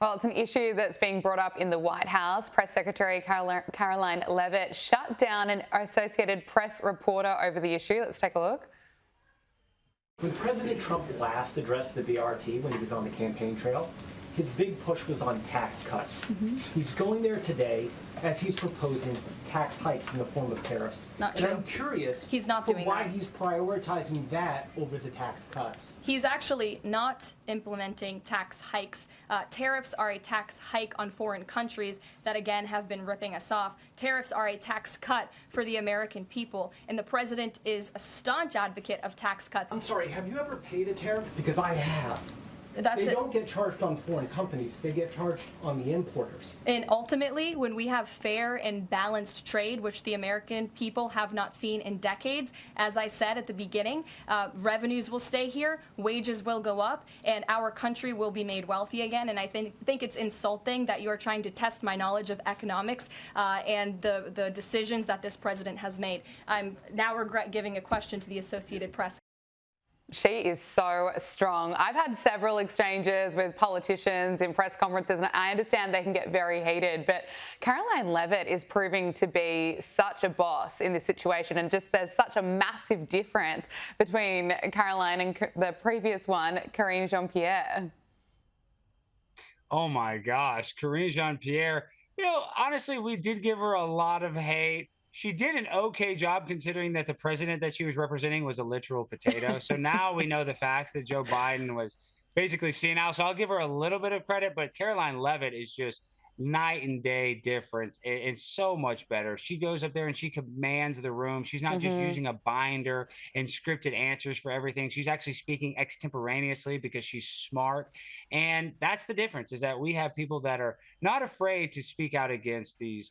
Well, it's an issue that's being brought up in the White House. Press Secretary Caroline Leavitt shut down an Associated Press reporter over the issue. Let's take a look. When President Trump last addressed the BRT when he was on the campaign trail, his big push was on tax cuts. He's going there today as he's proposing tax hikes in the form of tariffs. Not and true. I'm curious He's not doing why that. he's prioritizing that over the tax cuts. He's actually not implementing tax hikes. Tariffs are a tax hike on foreign countries that, again, have been ripping us off. Tariffs are a tax cut for the American people, and the president is a staunch advocate of tax cuts. I'm sorry, have you ever paid a tariff? Because I have. That's They it. don't get charged on foreign companies, they get charged on the importers. And ultimately, when we have fair and balanced trade, which the American people have not seen in decades, as I said at the beginning, revenues will stay here, wages will go up, and our country will be made wealthy again. And I think it's insulting that you're trying to test my knowledge of economics and the decisions that this president has made. I'm now regret giving a question to the Associated Press. She is so strong. I've had several exchanges with politicians in press conferences, and I understand they can get very heated, but Caroline Leavitt is proving to be such a boss in this situation, and just there's such a massive difference between Caroline and the previous one, Karine Jean-Pierre. Oh my gosh, Karine Jean-Pierre. Honestly, we did give her a lot of hate. She did an okay job considering that the president that she was representing was a literal potato. So now we know the facts that Joe Biden was basically senile. So I'll give her a little bit of credit, but Caroline Leavitt is just night and day difference. It's so much better. She goes up there and she commands the room. She's not just using a binder and scripted answers for everything. She's actually speaking extemporaneously because she's smart. And that's the difference, is that we have people that are not afraid to speak out against these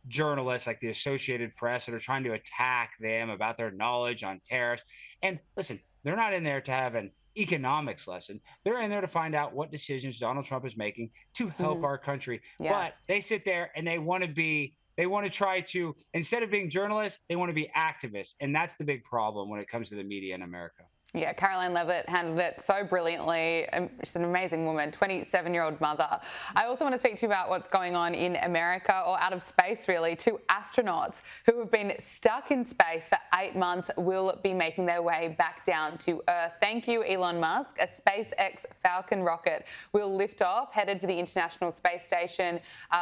journalists like the Associated Press that are trying to attack them about their knowledge on tariffs. And listen, they're not in there to have an economics lesson. They're in there to find out what decisions Donald Trump is making to help our country. Yeah. But they sit there and they want to try to, instead of being journalists, they want to be activists. And that's the big problem when it comes to the media in America. Yeah, Caroline Leavitt handled it so brilliantly. She's an amazing woman, 27-year-old mother. I also want to speak to you about what's going on in America, or out of space really. 2 astronauts who have been stuck in space for 8 months will be making their way back down to Earth. Thank you, Elon Musk. A SpaceX Falcon rocket will lift off, headed for the International Space Station,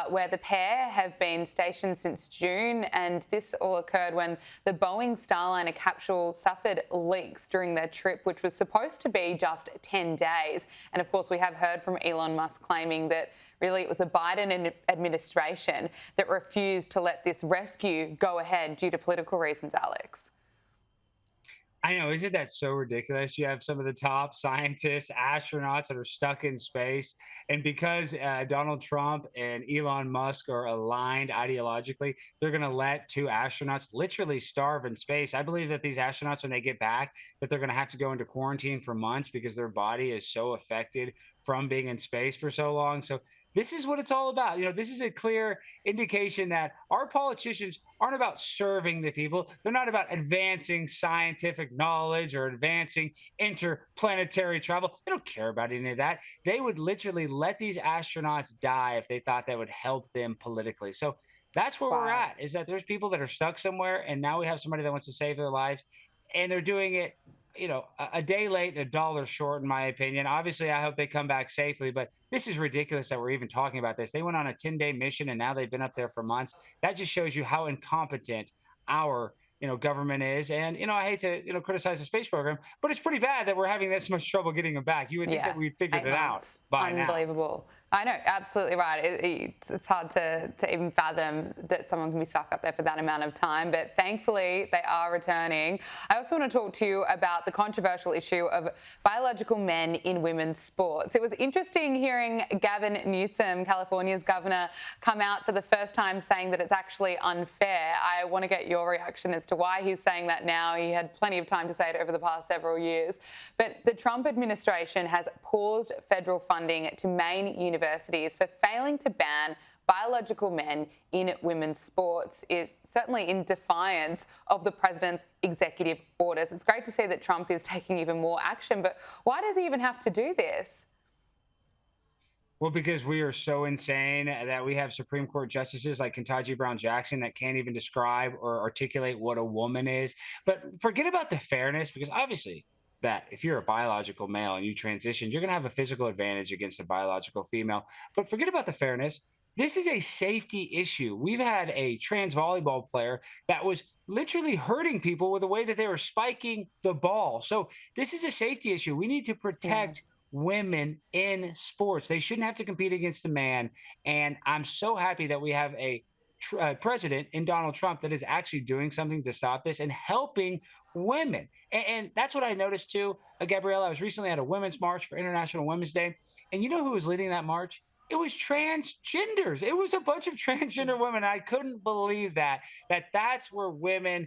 where the pair have been stationed since June. And this all occurred when the Boeing Starliner capsule suffered leaks during their trip, which was supposed to be just 10 days. And of course, we have heard from Elon Musk claiming that really it was the Biden administration that refused to let this rescue go ahead due to political reasons, Alex. I know, isn't that so ridiculous? You have some of the top scientists, astronauts that are stuck in space. And because Donald Trump and Elon Musk are aligned ideologically, they're going to let 2 astronauts literally starve in space. I believe that these astronauts, when they get back, that they're going to have to go into quarantine for months because their body is so affected from being in space for so long. So this is what it's all about. This is a clear indication that our politicians aren't about serving the people. They're not about advancing scientific knowledge or advancing interplanetary travel. They don't care about any of that. They would literally let these astronauts die if they thought that would help them politically. So that's where we're at, is that there's people that are stuck somewhere, and now we have somebody that wants to save their lives, and they're doing it a day late, a dollar short, in my opinion. Obviously, I hope they come back safely, but this is ridiculous that we're even talking about this. They went on a 10-day mission, and now they've been up there for months. That just shows you how incompetent our government is. And, I hate to, criticize the space program, but it's pretty bad that we're having this much trouble getting them back. You would think that we'd figured it out by now. Unbelievable. I know, absolutely right. It's hard to even fathom that someone can be stuck up there for that amount of time, but thankfully they are returning. I also want to talk to you about the controversial issue of biological men in women's sports. It was interesting hearing Gavin Newsom, California's governor, come out for the first time saying that it's actually unfair. I want to get your reaction as to why he's saying that now. He had plenty of time to say it over the past several years. But the Trump administration has paused federal funding to Maine universities for failing to ban biological men in women's sports, is certainly in defiance of the president's executive orders. It's great to see that Trump is taking even more action, but why does he even have to do this? Well, because we are so insane that we have Supreme Court justices like Ketanji Brown Jackson that can't even describe or articulate what a woman is. But forget about the fairness, because obviously, that if you're a biological male and you transition, you're going to have a physical advantage against a biological female. But forget about the fairness. This is a safety issue. We've had a trans volleyball player that was literally hurting people with the way that they were spiking the ball. So this is a safety issue. We need to protect women in sports. They shouldn't have to compete against a man. And I'm so happy that we have a president in Donald Trump that is actually doing something to stop this and helping women. And that's what I noticed too. Gabriella, I was recently at a women's march for International Women's Day. And you know who was leading that march? It was transgenders. It was a bunch of transgender women. I couldn't believe that's where women,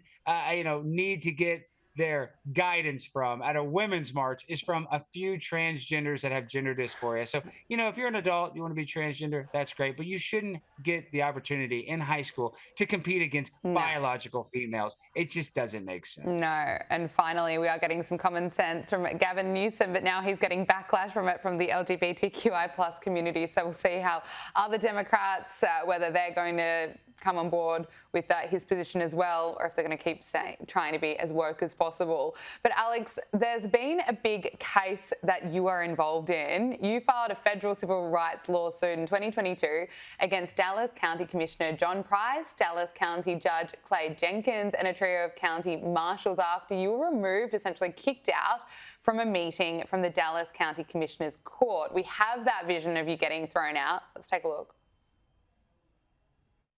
need to get their guidance from at a women's march is from a few transgenders that have gender dysphoria. So, if you're an adult, you want to be transgender, that's great, but you shouldn't get the opportunity in high school to compete against biological females. It just doesn't make sense. No. And finally, we are getting some common sense from Gavin Newsom, but now he's getting backlash from it from the LGBTQI plus community. So we'll see how other Democrats, whether they're going to come on board with his position as well, or if they're going to keep trying to be as woke as possible. But Alex, there's been a big case that you are involved in. You filed a federal civil rights lawsuit in 2022 against Dallas County Commissioner John Price, Dallas County Judge Clay Jenkins, and a trio of county marshals after you were removed, essentially kicked out from a meeting from the Dallas County Commissioner's Court. We have that vision of you getting thrown out. Let's take a look.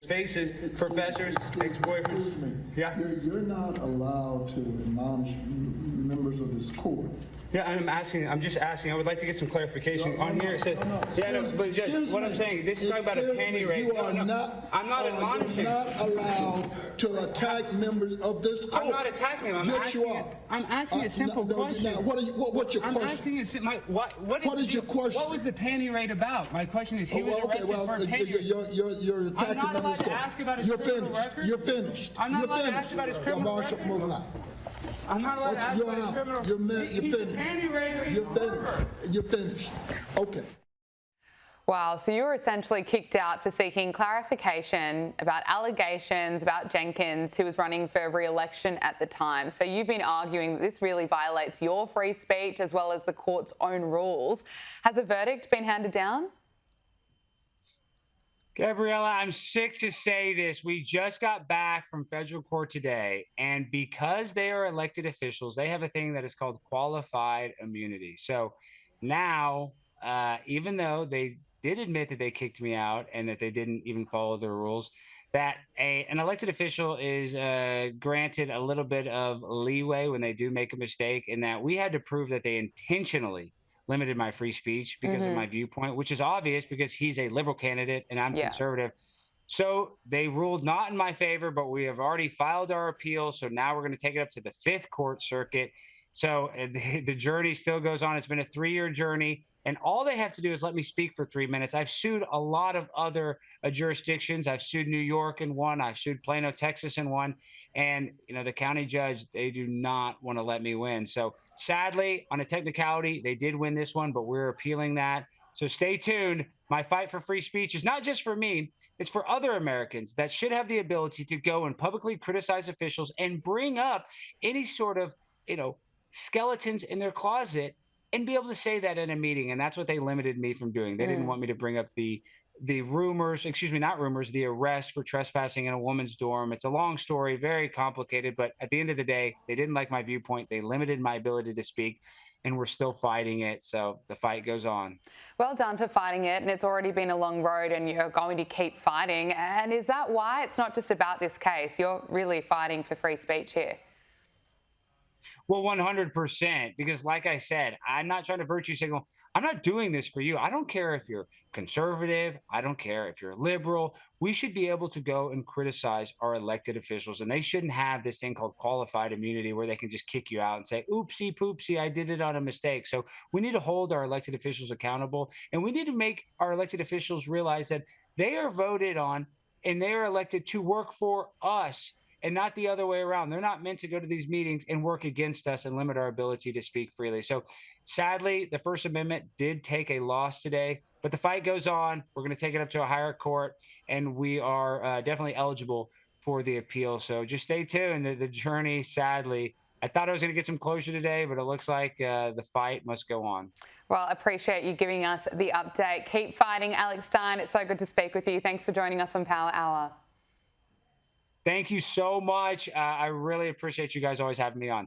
Faces, professors, ex-boyfriends. Excuse me. Yeah. You're not allowed to admonish members of this court. Yeah, I'm just asking. I would like to get some clarification. On here it says, but Judge, what I'm saying, this is talking about a panty raid. You are not. I'm not admonishing. You're not allowed to attack members of this court. I'm not attacking them. Yes, you are. I'm asking a simple question. Now, what's your question? I'm asking what is your question? What was the panty raid about? My question is, he was arrested for a panty raid. You're attacking I'm not allowed members to of court. ask about his You're criminal finished. record. You're finished. I'm not You're allowed to finished. ask about his Now, criminal Marshall, record. move out. I'm not allowed to ask You're about his out. criminal. You're He's a finished. panty raider. He's You're a finished. murderer. You're finished. Okay. Wow, so you were essentially kicked out for seeking clarification about allegations about Jenkins, who was running for re-election at the time. So you've been arguing that this really violates your free speech as well as the court's own rules. Has a verdict been handed down? Gabriella, I'm sick to say this. We just got back from federal court today, and because they are elected officials, they have a thing that is called qualified immunity. So now, even though they did admit that they kicked me out and that they didn't even follow the rules, that an elected official is granted a little bit of leeway when they do make a mistake, and that we had to prove that they intentionally limited my free speech because of my viewpoint, which is obvious because he's a liberal candidate and I'm conservative. So they ruled not in my favor, but we have already filed our appeal. So now we're going to take it up to the 5th Court Circuit. So the journey still goes on. It's been a 3-year journey, and all they have to do is let me speak for 3 minutes. I've sued a lot of other jurisdictions. I've sued New York in one. I've sued Plano, Texas in one. And, the county judge, they do not want to let me win. So sadly, on a technicality, they did win this one, but we're appealing that. So stay tuned. My fight for free speech is not just for me. It's for other Americans that should have the ability to go and publicly criticize officials and bring up any sort of, skeletons in their closet and be able to say that in a meeting. And that's what they limited me from doing. They didn't want me to bring up the rumors, not rumors, the arrest for trespassing in a woman's dorm. It's a long story, very complicated, but at the end of the day, they didn't like my viewpoint. They limited my ability to speak, and we're still fighting it. So the fight goes on. Well done for fighting it, and it's already been a long road and you're going to keep fighting. And is that why it's not just about this case? You're really fighting for free speech here. Well, 100%, because like I said, I'm not trying to virtue signal. I'm not doing this for you. I don't care if you're conservative. I don't care if you're liberal. We should be able to go and criticize our elected officials, and they shouldn't have this thing called qualified immunity where they can just kick you out and say, oopsie poopsie, I did it on a mistake. So we need to hold our elected officials accountable, and we need to make our elected officials realize that they are voted on and they are elected to work for us. and not the other way around. They're not meant to go to these meetings and work against us and limit our ability to speak freely. So sadly, the First Amendment did take a loss today, but the fight goes on. We're going to take it up to a higher court, and we are definitely eligible for the appeal. So just stay tuned. The journey, sadly, I thought I was going to get some closure today, but it looks like the fight must go on. Well, appreciate you giving us the update. Keep fighting, Alex Stein. It's so good to speak with you. Thanks for joining us on Power Hour. Thank you so much. I really appreciate you guys always having me on.